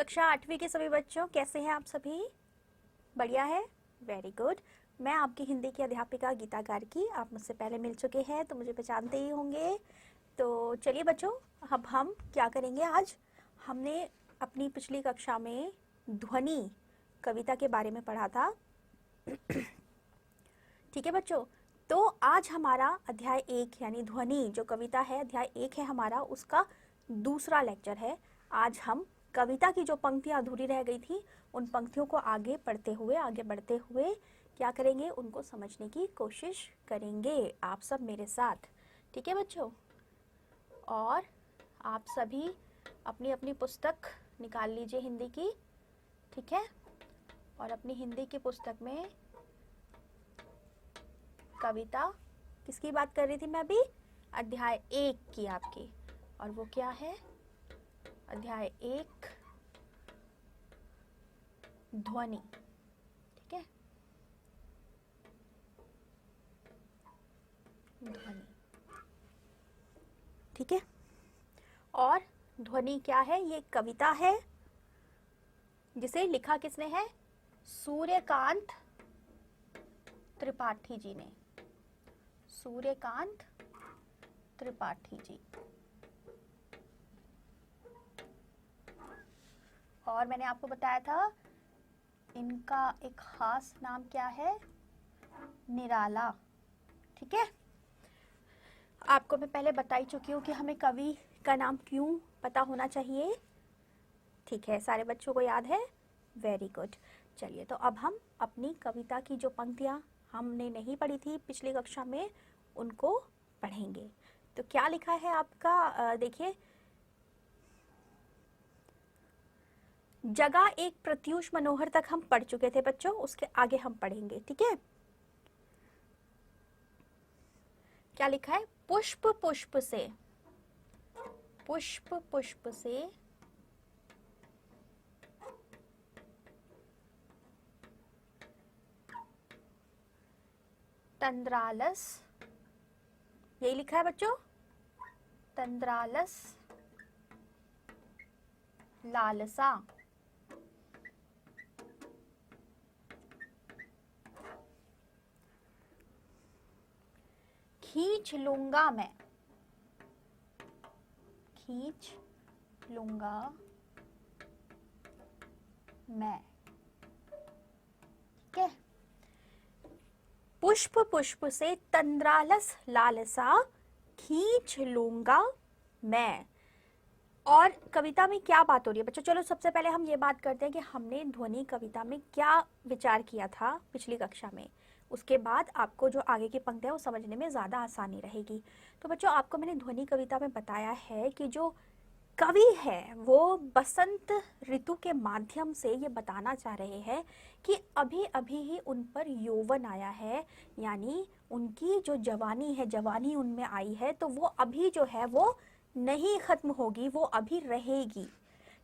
कक्षा 8वीं के सभी बच्चों, कैसे हैं आप सभी? बढ़िया है, वेरी गुड। मैं आपकी हिंदी की अध्यापिका गीता गार्गी। आप मुझसे पहले मिल चुके हैं तो मुझे पहचानते ही होंगे। तो चलिए बच्चों, अब हम क्या करेंगे आज? हमने अपनी पिछली कक्षा में ध्वनि कविता के बारे में पढ़ा था। ठीक है बच्चों, तो आज हमारा अध्याय 1 यानी ध्वनि जो कविता है, अध्याय 1 है हमारा, उसका दूसरा लेक्चर है। आज हम कविता की जो पंक्तियां अधूरी रह गई थी उन पंक्तियों को आगे बढ़ते हुए क्या करेंगे, उनको समझने की कोशिश करेंगे आप सब मेरे साथ। ठीक है बच्चों, और आप सभी अपनी अपनी पुस्तक निकाल लीजिए हिंदी की। ठीक है, और अपनी हिंदी की पुस्तक में कविता किसकी बात कर रही थी मैं अभी? अध्याय 1 की आपकी, और वो क्या है? अध्याय 1 ध्वनि। ठीक है, ध्वनि। ठीक है, और ध्वनि क्या है? ये कविता है जिसे लिखा किसने है? सूर्यकांत त्रिपाठी जी ने। सूर्यकांत त्रिपाठी जी। और मैंने आपको बताया था इनका एक खास नाम क्या है? निराला। ठीक है, आपको मैं पहले बता ही चुकी हूँ कि हमें कवि का नाम क्यों पता होना चाहिए। ठीक है, सारे बच्चों को याद है? Very good. चलिए, तो अब हम अपनी कविता की जो पंक्तियाँ हमने नहीं पढ़ी थी पिछली कक्षा में उनको पढ़ेंगे। तो क्या लिखा है आपका? देखिए, जगह एक प्रत्यूष मनोहर तक हम पढ़ चुके थे बच्चों, उसके आगे हम पढ़ेंगे। ठीक है, क्या लिखा है? पुष्प पुष्प से, पुष्प पुष्प से तंद्रालस, यही लिखा है बच्चों, तंद्रालस लालसा। खींच लूंगा मैं, खींच लूंगा मैं। ठीक है, पुष्प पुष्प से तंद्रालस लालसा खींच लूंगा मैं। और कविता में क्या बात हो रही है बच्चों? चलो सबसे पहले हम ये बात करते हैं कि हमने ध्वनि कविता में क्या विचार किया था पिछली कक्षा में। उसके बाद आपको जो आगे की पंक्ति है वो समझने में ज़्यादा आसानी रहेगी। तो बच्चों, आपको मैंने ध्वनि कविता में बताया है कि जो कवि है वो बसंत ऋतु के माध्यम से ये बताना चाह रहे हैं कि अभी अभी ही उन पर यौवन आया है, यानी उनकी जो जवानी है, जवानी उनमें आई है, तो वो अभी जो है वो नहीं खत्म होगी, वो अभी रहेगी।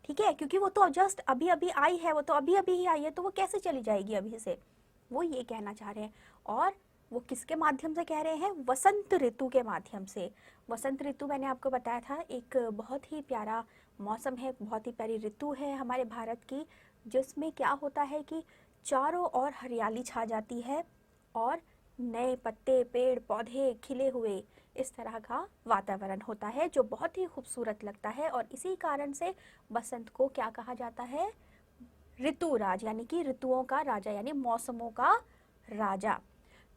ठीक है, क्योंकि वो तो जस्ट अभी अभी आई है, वो तो अभी अभी ही आई है, तो वो कैसे चली जाएगी अभी से, वो ये कहना चाह रहे हैं। और वो किसके माध्यम से कह रहे हैं? वसंत ऋतु के माध्यम से। वसंत ऋतु मैंने आपको बताया था एक बहुत ही प्यारा मौसम है, बहुत ही प्यारी ऋतु है हमारे भारत की, जिसमें क्या होता है कि चारों ओर हरियाली छा जाती है और नए पत्ते, पेड़ पौधे खिले हुए, इस तरह का वातावरण होता है जो बहुत ही खूबसूरत लगता है। और इसी कारण से बसंत को क्या कहा जाता है? ऋतुराज, यानी कि ऋतुओं का राजा, यानी मौसमों का राजा।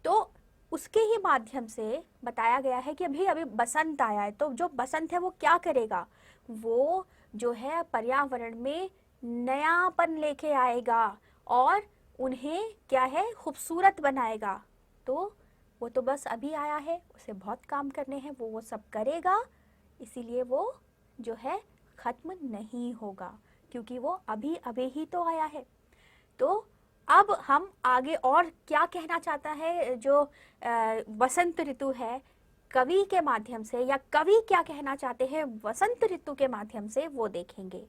तो उसके ही माध्यम से बताया गया है कि अभी अभी बसंत आया है, तो जो बसंत है वो क्या करेगा? वो जो है पर्यावरण में नयापन लेके आएगा और उन्हें क्या है, खूबसूरत बनाएगा। तो वो तो बस अभी आया है, उसे बहुत काम करने हैं, वो सब करेगा, इसीलिए वो जो है खत्म नहीं होगा, क्योंकि वो अभी अभी ही तो आया है। तो अब हम आगे और क्या कहना चाहता है जो वसंत ऋतु है कवि के माध्यम से, या कवि क्या कहना चाहते हैं वसंत ऋतु के माध्यम से, वो देखेंगे।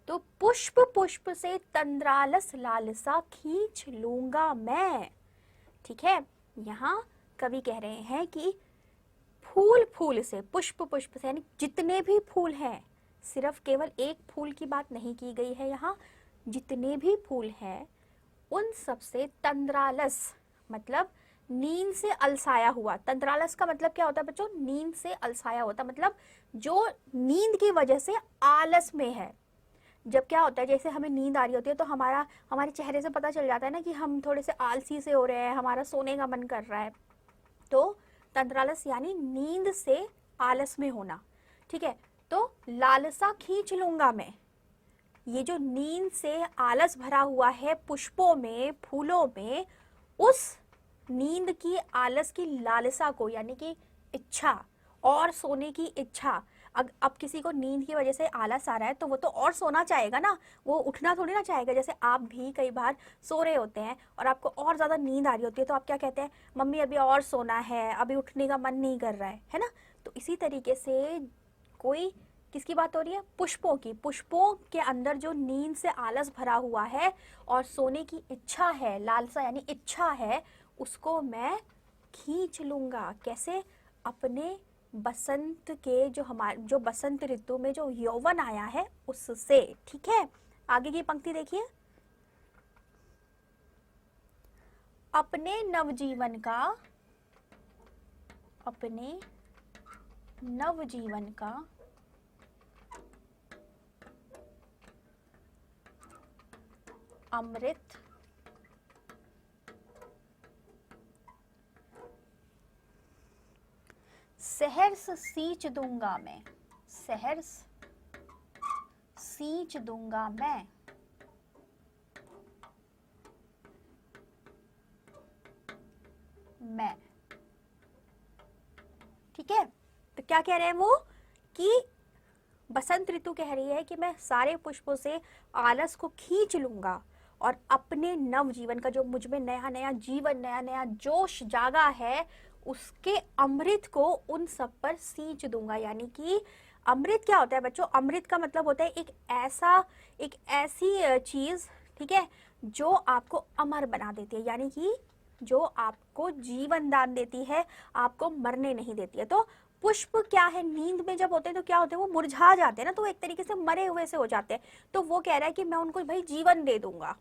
तो पुष्प पुष्प से तंद्रालस लालसा खींच लूंगा मैं। ठीक है, यहाँ कवि कह रहे हैं कि फूल फूल से, पुष्प पुष्प से यानी जितने भी फूल हैं, सिर्फ केवल एक फूल की बात नहीं की गई है यहाँ, जितने भी फूल हैं उन सब से तंद्रालस मतलब नींद से अलसाया हुआ। तंद्रालस का मतलब क्या होता है बच्चों? नींद से अलसाया होता, मतलब जो नींद की वजह से आलस में है। जब क्या होता है, जैसे हमें नींद आ रही होती है तो हमारे चेहरे से पता चल जाता है ना कि हम थोड़े से आलसी से हो रहे हैं, हमारा सोने का मन कर रहा है। तो तंद्रालस यानी नींद से आलस में होना। ठीक है, तो लालसा खींच लूंगा मैं, ये जो नींद से आलस भरा हुआ है पुष्पों में, फूलों में, उस नींद की आलस की लालसा को, यानी कि इच्छा और सोने की इच्छा। अब किसी को नींद की वजह से आलस आ रहा है तो वो तो और सोना चाहेगा ना, वो उठना थोड़ी ना चाहेगा। जैसे आप भी कई बार सो रहे होते हैं और आपको और ज़्यादा नींद आ रही होती है तो आप क्या कहते हैं, मम्मी अभी और सोना है, अभी उठने का मन नहीं कर रहा है ना। तो इसी तरीके से कोई, किसकी बात हो रही है? पुष्पों की। पुष्पों के अंदर जो नींद से आलस भरा हुआ है और सोने की इच्छा है, लालसा यानी इच्छा है, उसको मैं खींच लूंगा। कैसे? अपने बसंत के जो बसंत ऋतु में जो यौवन आया है उससे। ठीक है, आगे की पंक्ति देखिए। अपने नवजीवन का अमृत सहर्ष सींच दूंगा मैं, सहर्ष सींच दूंगा मैं। ठीक है, तो क्या कह रहे हैं वो कि बसंत ऋतु कह रही है कि मैं सारे पुष्पों से आलस को खींच लूंगा और अपने नव जीवन का, जो मुझ में नया नया जीवन, नया नया जोश जागा है, उसके अमृत को उन सब पर सींच दूंगा। यानी कि अमृत क्या होता है बच्चों? अमृत का मतलब होता है एक ऐसी चीज, ठीक है, जो आपको अमर बना देती है, यानी कि जो आपको जीवन दान देती है, आपको मरने नहीं देती है। तो पुष्प क्या है, नींद में जब होते हैं तो क्या होते हैं, वो मुरझा जाते हैं ना, तो एक तरीके से मरे हुए से हो जाते हैं। तो वो कह रहा है कि मैं उनको भाई जीवन दे दूंगा,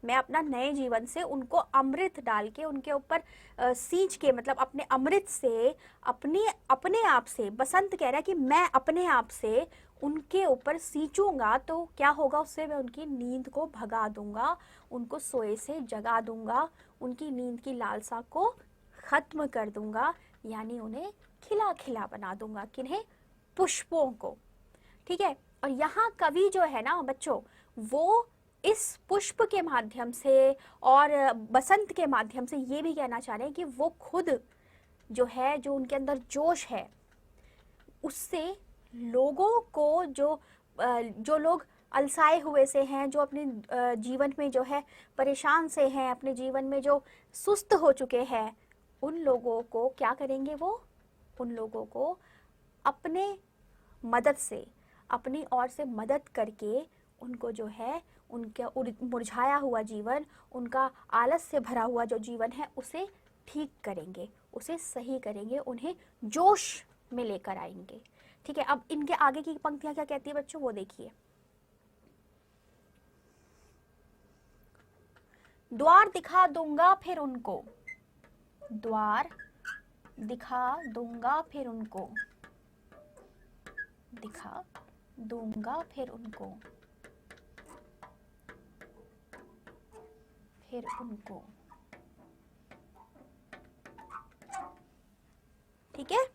मैं अपना नए जीवन से उनको अमृत डाल के उनके ऊपर सींच के, मतलब अपने अमृत से, अपने आप से, बसंत कह रहा है कि मैं अपने आप से उनके ऊपर सींचूंगा। तो क्या होगा उससे? मैं उनकी नींद को भगा दूंगा, उनको सोए से जगा दूंगा, उनकी नींद की लालसा को खत्म कर दूंगा, यानी उन्हें खिला खिला बना दूंगा। किन्हें? पुष्पों को। ठीक है, और यहाँ कवि जो है ना बच्चों, वो इस पुष्प के माध्यम से और बसंत के माध्यम से ये भी कहना चाह रहे हैं कि वो खुद जो है, जो उनके अंदर जोश है, उससे लोगों को, जो लोग अलसाए हुए से हैं, जो अपने जीवन में जो है परेशान से हैं, अपने जीवन में जो सुस्त हो चुके हैं, उन लोगों को क्या करेंगे वो? उन लोगों को अपने मदद से, अपनी ओर से मदद करके उनको जो है, उनका मुरझाया हुआ जीवन, उनका आलस से भरा हुआ जो जीवन है, उसे ठीक करेंगे, उसे सही करेंगे, उन्हें जोश में लेकर आएंगे। ठीक है, अब इनके आगे की पंक्तियां क्या कहती है बच्चों, वो देखिए। द्वार दिखा दूंगा फिर उनको, द्वार दिखा दूंगा फिर उनको, दिखा दूंगा फिर उनको, फिर उनको। ठीक है,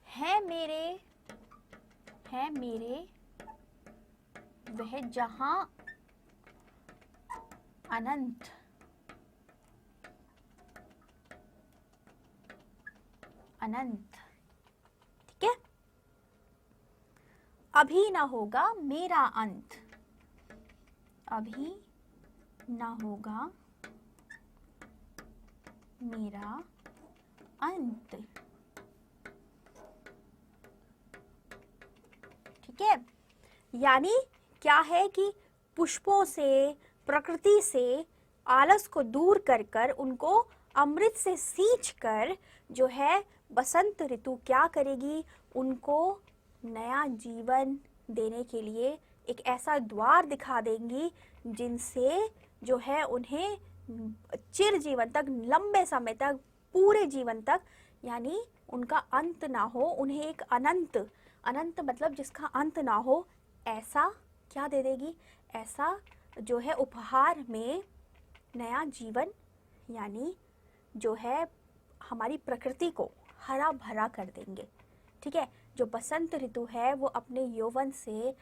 है मेरे वह जहां अनंत, अनंत। ठीक है, अभी ना होगा मेरा अंत, अभी ना होगा मेरा अंत। ठीक है, यानी क्या है कि पुष्पों से, प्रकृति से आलस को दूर कर कर उनको अमृत से सींच कर जो है बसंत ऋतु क्या करेगी, उनको नया जीवन देने के लिए एक ऐसा द्वार दिखा देंगी जिनसे जो है उन्हें चिर जीवन तक, लंबे समय तक, पूरे जीवन तक, यानी उनका अंत ना हो, उन्हें एक अनंत, अनंत मतलब जिसका अंत ना हो, ऐसा क्या दे देगी, ऐसा जो है उपहार में नया जीवन, यानी जो है हमारी प्रकृति को हरा भरा कर देंगे। ठीक है, जो बसंत ऋतु है वो अपने यौवन से,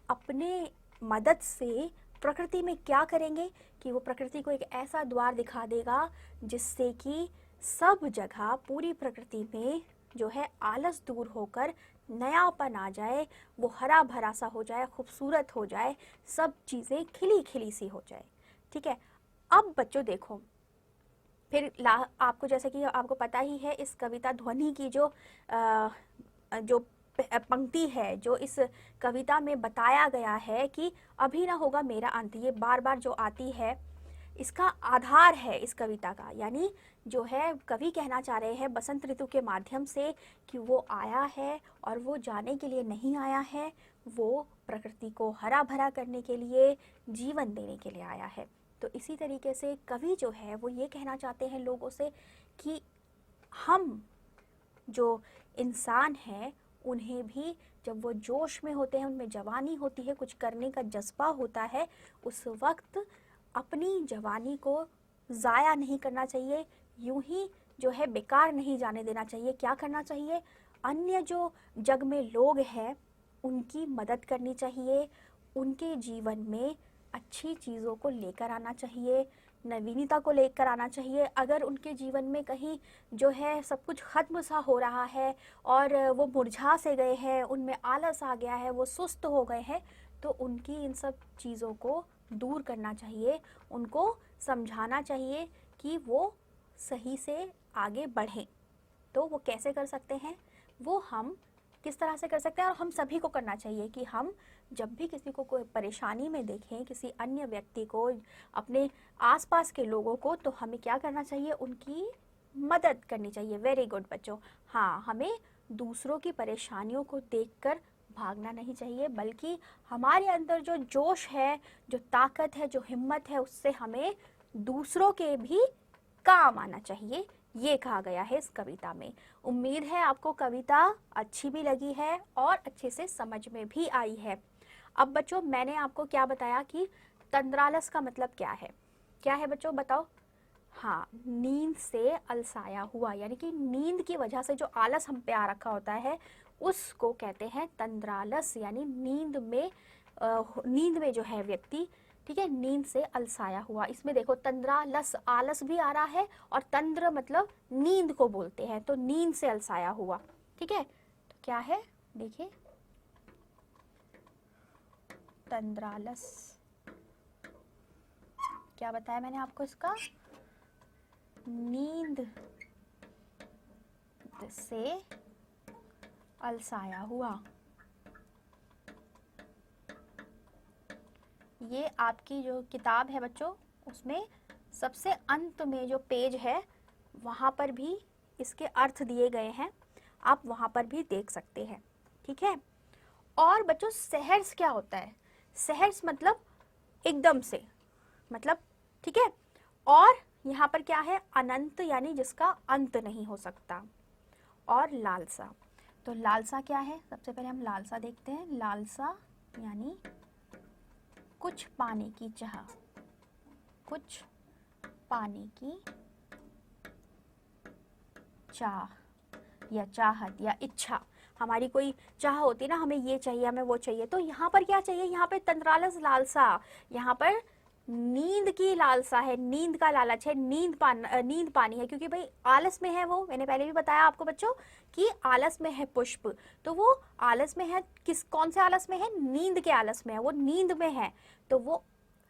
अपने मदद से प्रकृति में क्या करेंगे कि वो प्रकृति को एक ऐसा द्वार दिखा देगा जिससे कि सब जगह पूरी प्रकृति में जो है आलस दूर होकर नयापन आ जाए, वो हरा भरा सा हो जाए, खूबसूरत हो जाए, सब चीज़ें खिली खिली सी हो जाए। ठीक है, अब बच्चों देखो, फिर आपको जैसे कि आपको पता ही है इस कविता ध्वनि की जो पंक्ति है, जो इस कविता में बताया गया है कि अभी ना होगा मेरा अंत, ये बार बार जो आती है, इसका आधार है इस कविता का। यानी जो है कवि कहना चाह रहे हैं बसंत ऋतु के माध्यम से कि वो आया है और वो जाने के लिए नहीं आया है, वो प्रकृति को हरा भरा करने के लिए, जीवन देने के लिए आया है। तो इसी तरीके से कवि जो है वो ये कहना चाहते हैं लोगों से कि हम जो इंसान हैं उन्हें भी जब वो जोश में होते हैं, उनमें जवानी होती है, कुछ करने का जज्बा होता है, उस वक्त अपनी जवानी को ज़ाया नहीं करना चाहिए, यूं ही जो है बेकार नहीं जाने देना चाहिए। क्या करना चाहिए, अन्य जो जग में लोग हैं उनकी मदद करनी चाहिए, उनके जीवन में अच्छी चीज़ों को लेकर आना चाहिए, नवीनता को लेकर आना चाहिए। अगर उनके जीवन में कहीं जो है सब कुछ ख़त्म सा हो रहा है और वो मुरझा से गए हैं, उनमें आलस आ गया है, वो सुस्त हो गए हैं, तो उनकी इन सब चीज़ों को दूर करना चाहिए, उनको समझाना चाहिए कि वो सही से आगे बढ़ें। तो वो कैसे कर सकते हैं, वो हम किस तरह से कर सकते हैं, और हम सभी को करना चाहिए कि हम जब भी किसी को कोई परेशानी में देखें, किसी अन्य व्यक्ति को, अपने आसपास के लोगों को, तो हमें क्या करना चाहिए, उनकी मदद करनी चाहिए। वेरी गुड बच्चों। हाँ, हमें दूसरों की परेशानियों को देखकर भागना नहीं चाहिए, बल्कि हमारे अंदर जो जोश है, जो ताकत है, जो हिम्मत है, उससे हमें दूसरों के भी काम आना चाहिए, ये कहा गया है इस कविता में। उम्मीद है आपको कविता अच्छी भी लगी है और अच्छे से समझ में भी आई है। अब बच्चों मैंने आपको क्या बताया कि तंद्रालस का मतलब क्या है, क्या है बच्चों बताओ। हाँ, नींद से अलसाया हुआ, यानी कि नींद की वजह से जो आलस हम पे आ रखा होता है उसको कहते हैं तंद्रालस, यानी नींद में जो है व्यक्ति, ठीक है, नींद से अलसाया हुआ। इसमें देखो तंद्रालस, आलस भी आ रहा है, और तंद्र मतलब नींद को बोलते हैं, तो नींद से अलसाया हुआ। ठीक है, तो क्या है देखिए, तंद्रालस क्या बताया मैंने आपको, इसका नींद से अलसाया हुआ। ये आपकी जो किताब है बच्चों, उसमें सबसे अंत में जो पेज है वहाँ पर भी इसके अर्थ दिए गए हैं, आप वहाँ पर भी देख सकते हैं। ठीक है, और बच्चों सहर्ष क्या होता है, सहर्ष मतलब एकदम से, मतलब, ठीक है, और यहाँ पर क्या है, अनंत, यानी जिसका अंत नहीं हो सकता, और लालसा। तो लालसा क्या है, सबसे पहले हम लालसा देखते हैं। लालसा यानी कुछ पाने की चाह, कुछ पाने की चाह या चाहत या इच्छा, हमारी कोई चाह होती है ना, हमें ये चाहिए, हमें वो चाहिए, तो यहाँ पर क्या चाहिए, यहाँ पे तंद्रालस लालसा, यहाँ पर नींद की लालसा है, नींद का लालच है, नींद पानी है, क्योंकि भाई आलस में है वो, मैंने पहले भी बताया आपको बच्चों कि आलस में है पुष्प, तो वो आलस में है, कौन से आलस में है, नींद के आलस में है, वो नींद में है, तो वो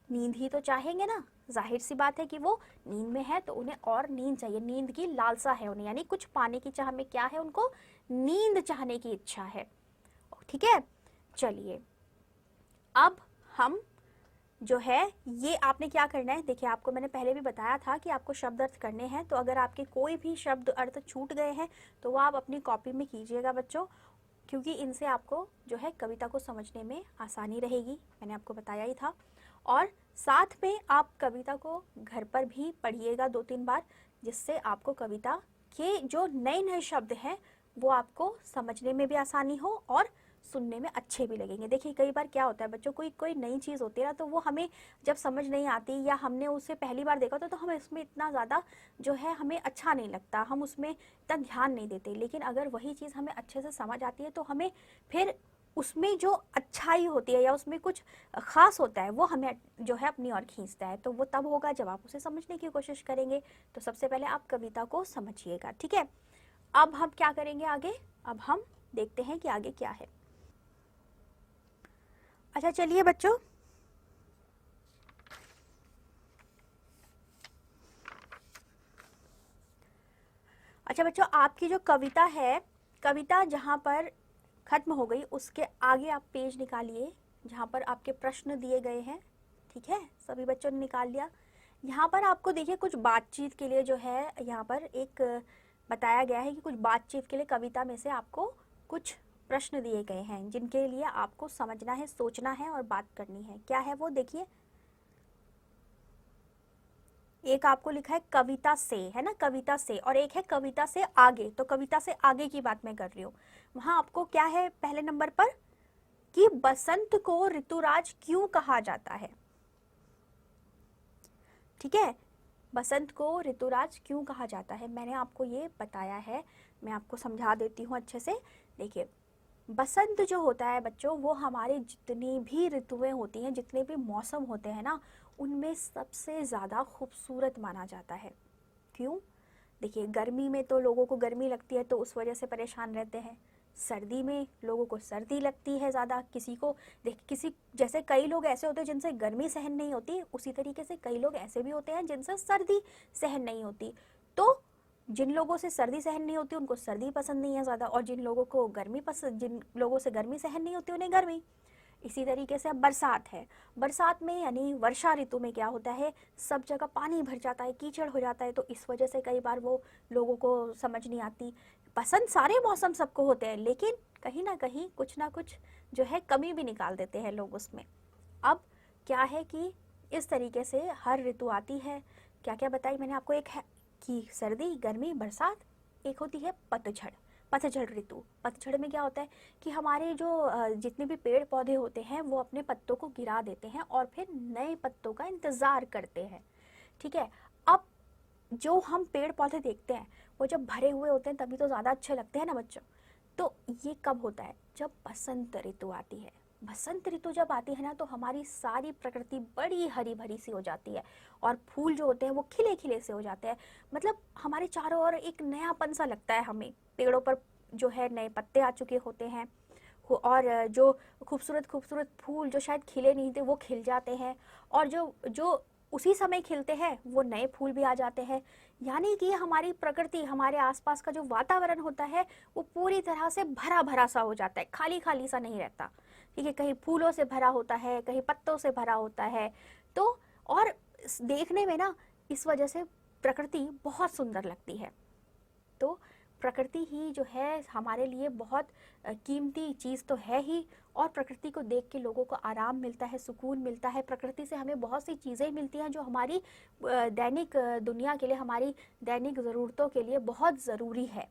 नींद ही तो चाहेंगे ना, जाहिर सी बात है कि वो नींद में है तो उन्हें और नींद चाहिए, नींद की लालसा है उन्हें, यानी कुछ पाने की चाह में क्या है, उनको नींद चाहने की इच्छा है। ठीक है, चलिए अब हम जो है ये आपने क्या करना है, देखिए आपको मैंने पहले भी बताया था कि आपको शब्द अर्थ करने हैं, तो अगर आपके कोई भी शब्द अर्थ छूट गए हैं तो वो आप अपनी कॉपी में कीजिएगा बच्चों, क्योंकि इनसे आपको जो है कविता को समझने में आसानी रहेगी, मैंने आपको बताया ही था। और साथ में आप कविता को घर पर भी पढ़िएगा 2-3 बार, जिससे आपको कविता के जो नए नए शब्द हैं वो आपको समझने में भी आसानी हो और सुनने में अच्छे भी लगेंगे। देखिए कई बार क्या होता है बच्चों, कोई कोई नई चीज़ होती है ना, तो वो हमें जब समझ नहीं आती या हमने उसे पहली बार देखा तो हमें उसमें इतना ज़्यादा जो है हमें अच्छा नहीं लगता, हम उसमें इतना ध्यान नहीं देते। लेकिन अगर वही चीज़ हमें अच्छे से समझ आती है तो हमें फिर उसमें जो अच्छाई होती है या उसमें कुछ ख़ास होता है वो हमें जो है अपनी ओर खींचता है। तो वो तब होगा जब आप उसे समझने की कोशिश करेंगे। तो सबसे पहले आप कविता को समझिएगा, ठीक है। अब हम क्या करेंगे आगे, अब हम देखते हैं कि आगे क्या है। अच्छा चलिए बच्चों, अच्छा बच्चों आपकी जो कविता है, कविता जहाँ पर खत्म हो गई उसके आगे आप पेज निकालिए जहाँ पर आपके प्रश्न दिए गए हैं, ठीक है। सभी बच्चों ने निकाल लिया। यहाँ पर आपको देखिए कुछ बातचीत के लिए जो है यहाँ पर एक बताया गया है कि कुछ बातचीत के लिए कविता में से आपको कुछ प्रश्न दिए गए हैं जिनके लिए आपको समझना है, सोचना है और बात करनी है। क्या है वो देखिए, एक आपको लिखा है कविता से, है ना, कविता से, और एक है कविता से आगे। तो कविता से आगे की बात मैं कर रही हूँ। वहां आपको क्या है पहले नंबर पर कि बसंत को ऋतुराज क्यों कहा जाता है, ठीक है। बसंत को ऋतुराज क्यों कहा जाता है मैंने आपको ये बताया है, मैं आपको समझा देती हूँ अच्छे से। देखिए बसंत जो होता है बच्चों, वो हमारे जितनी भी ऋतुएं होती हैं, जितने भी मौसम होते हैं ना, उनमें सबसे ज़्यादा खूबसूरत माना जाता है। क्यों? देखिए गर्मी में तो लोगों को गर्मी लगती है तो उस वजह से परेशान रहते हैं, सर्दी में लोगों को सर्दी लगती है ज़्यादा, किसी को देख किसी जैसे कई लोग ऐसे होते हैं जिनसे गर्मी सहन नहीं होती, उसी तरीके से कई लोग ऐसे भी होते हैं जिनसे सर्दी सहन नहीं होती। तो जिन लोगों से सर्दी सहन नहीं होती उनको सर्दी पसंद नहीं है ज़्यादा, और जिन लोगों को गर्मी पसंद, जिन लोगों से गर्मी सहन नहीं होती उन्हें गर्मी। इसी तरीके से अब बरसात है, बरसात में यानी वर्षा ऋतु में क्या होता है, सब जगह पानी भर जाता है, कीचड़ हो जाता है, तो इस वजह से कई बार वो लोगों को समझ नहीं आती। पसंद सारे मौसम सबको होते हैं, लेकिन कहीं ना कुछ जो है कमी भी निकाल देते हैं लोग उसमें। अब क्या है कि इस तरीके से हर ऋतु आती है। क्या क्या बताई मैंने आपको, एक है कि सर्दी, गर्मी, बरसात, एक होती है पतझड़। पतझड़ ऋतु, पतझड़ में क्या होता है कि हमारे जो जितने भी पेड़ पौधे होते हैं वो अपने पत्तों को गिरा देते हैं और फिर नए पत्तों का इंतज़ार करते हैं, ठीक है। अब जो हम पेड़ पौधे देखते हैं वो जब भरे हुए होते हैं तभी तो ज़्यादा अच्छे लगते हैं ना बच्चों। तो ये कब होता है, जब बसंत ऋतु आती है। बसंत ऋतु जब आती है ना तो हमारी सारी प्रकृति बड़ी हरी भरी सी हो जाती है और फूल जो होते हैं वो खिले खिले से हो जाते हैं। मतलब हमारे चारों ओर एक नयापन सा लगता है हमें, पेड़ों पर जो है नए पत्ते आ चुके होते हैं और जो खूबसूरत खूबसूरत फूल जो शायद खिले नहीं थे वो खिल जाते हैं, और जो जो उसी समय खिलते हैं वो नए फूल भी आ जाते हैं। यानी कि हमारी प्रकृति, हमारे आसपास का जो वातावरण होता है वो पूरी तरह से भरा भरा सा हो जाता है, खाली खाली सा नहीं रहता, ठीक है। कहीं फूलों से भरा होता है, कहीं पत्तों से भरा होता है। तो और देखने में ना इस वजह से प्रकृति बहुत सुंदर लगती है। तो प्रकृति ही जो है हमारे लिए बहुत कीमती चीज़ तो है ही, और प्रकृति को देख के लोगों को आराम मिलता है, सुकून मिलता है। प्रकृति से हमें बहुत सी चीज़ें मिलती हैं जो हमारी दैनिक दुनिया के लिए, हमारी दैनिक ज़रूरतों के लिए बहुत ज़रूरी है।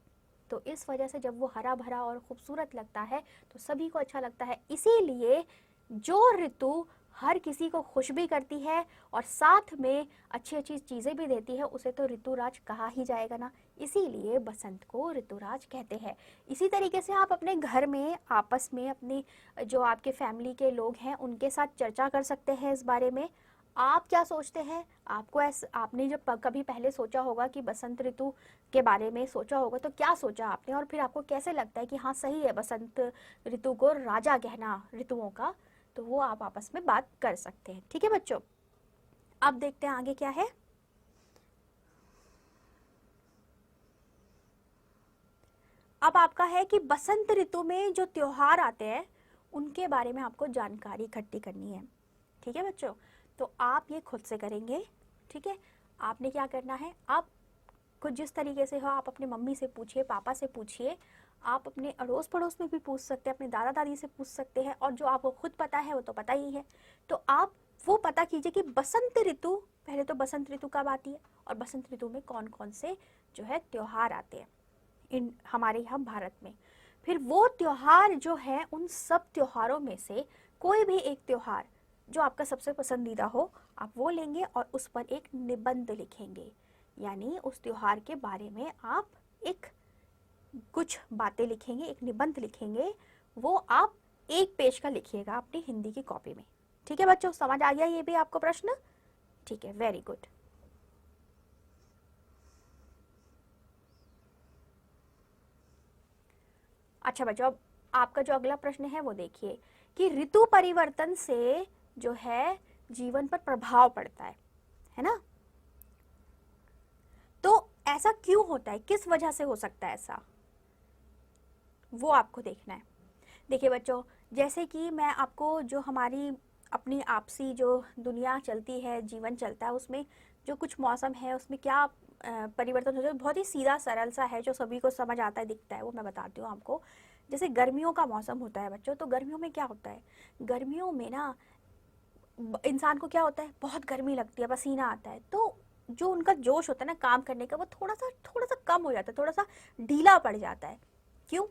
तो इस वजह से जब वो हरा भरा और खूबसूरत लगता है तो सभी को अच्छा लगता है। इसीलिए जो ऋतु हर किसी को खुश भी करती है और साथ में अच्छी अच्छी चीज़ें भी देती है उसे तो ऋतुराज कहा ही जाएगा ना, इसीलिए बसंत को ऋतुराज कहते हैं। इसी तरीके से आप अपने घर में आपस में अपनी जो आपके फैमिली के लोग हैं उनके साथ चर्चा कर सकते हैं इस बारे में। आप क्या सोचते हैं, आपको ऐसा आपने जब कभी पहले सोचा होगा कि बसंत ऋतु के बारे में सोचा होगा तो क्या सोचा आपने, और फिर आपको कैसे लगता है कि हाँ सही है बसंत ऋतु को राजा कहना ऋतुओं का, तो वो आप आपस में बात कर सकते हैं, ठीक है बच्चों। अब देखते हैं आगे क्या है। अब आपका है कि बसंत ऋतु में जो त्योहार आते हैं उनके बारे में आपको जानकारी इकट्ठी करनी है, ठीक है बच्चों। तो आप ये खुद से करेंगे, ठीक है। आपने क्या करना है, आप खुद जिस तरीके से हो, आप अपने मम्मी से पूछिए, पापा से पूछिए, आप अपने अड़ोस पड़ोस में भी पूछ सकते हैं, अपने दादा दादी से पूछ सकते हैं, और जो आपको खुद पता है वो तो पता ही है। तो आप वो पता कीजिए कि बसंत ऋतु, पहले तो बसंत ऋतु कब आती है और बसंत ऋतु में कौन कौन से जो है त्योहार आते हैं इन हमारे यहाँ भारत में। फिर वो त्योहार जो है, उन सब त्योहारों में से कोई भी एक त्योहार जो आपका सबसे पसंदीदा हो, आप वो लेंगे और उस पर एक निबंध लिखेंगे। यानी उस त्योहार के बारे में आप एक कुछ बातें लिखेंगे, एक निबंध लिखेंगे, वो आप 1 पेज का लिखिएगा अपनी हिंदी की कॉपी में। ठीक है बच्चों, समझ आ गया ये भी आपको प्रश्न? ठीक है, वेरी गुड। अच्छा बच्चों, अब आपका जो अगला प्रश्न है वो देखिए कि ऋतु परिवर्तन से जो है जीवन पर प्रभाव पड़ता है ना? तो ऐसा क्यों होता है, किस वजह से हो सकता है ऐसा, वो आपको देखना है। देखिए बच्चों, जैसे कि मैं आपको जो हमारी अपनी आपसी जो दुनिया चलती है, जीवन चलता है, उसमें जो कुछ मौसम है उसमें क्या परिवर्तन हो जाए, बहुत ही सीधा सरल सा है जो सभी को समझ आता है, दिखता है, वो मैं बताती हूँ आपको। जैसे गर्मियों का मौसम होता है बच्चों, तो गर्मियों में क्या होता है, गर्मियों में ना इंसान को क्या होता है, बहुत गर्मी लगती है, पसीना आता है, तो जो उनका जोश होता है ना काम करने का, वो थोड़ा सा कम हो जाता है, थोड़ा सा ढीला पड़ जाता है। क्यों?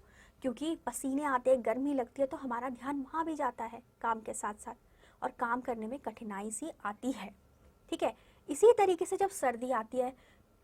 क्योंकि पसीने आते हैं, गर्मी लगती है, तो हमारा ध्यान वहाँ भी जाता है काम के साथ साथ, और काम करने में कठिनाई सी आती है। ठीक है, इसी तरीके से जब सर्दी आती है,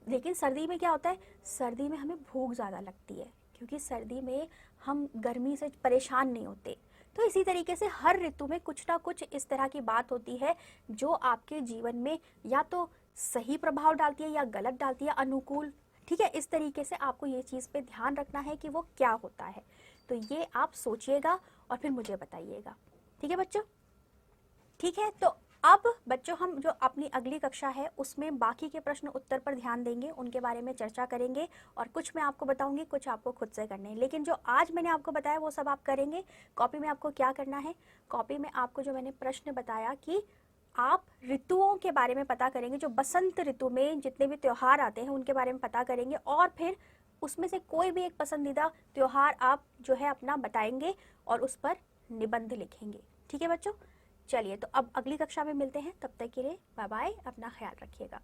लेकिन सर्दी में क्या होता है, सर्दी में हमें भूख ज़्यादा लगती है, क्योंकि सर्दी में हम गर्मी से परेशान नहीं होते। तो इसी तरीके से हर ऋतु में कुछ ना कुछ इस तरह की बात होती है जो आपके जीवन में या तो सही प्रभाव डालती है या गलत डालती है, अनुकूल। ठीक है, इस तरीके से आपको ये चीज़ पे ध्यान रखना है कि वो क्या होता है। तो ये आप सोचिएगा और फिर मुझे बताइएगा। ठीक है बच्चों? ठीक है, तो अब बच्चों हम जो अपनी अगली कक्षा है उसमें बाकी के प्रश्न उत्तर पर ध्यान देंगे, उनके बारे में चर्चा करेंगे, और कुछ मैं आपको बताऊंगी, कुछ आपको खुद से करने हैं। लेकिन जो आज मैंने आपको बताया वो सब आप करेंगे। कॉपी में आपको क्या करना है, कॉपी में आपको जो मैंने प्रश्न बताया कि आप ऋतुओं के बारे में पता करेंगे, जो बसंत ऋतु में जितने भी त्योहार आते हैं उनके बारे में पता करेंगे, और फिर उसमें से कोई भी एक पसंदीदा त्योहार आप जो है अपना बताएंगे और उस पर निबंध लिखेंगे। ठीक है बच्चों? चलिए, तो अब अगली कक्षा में मिलते हैं, तब तक के लिए बाय बाय, अपना ख्याल रखिएगा।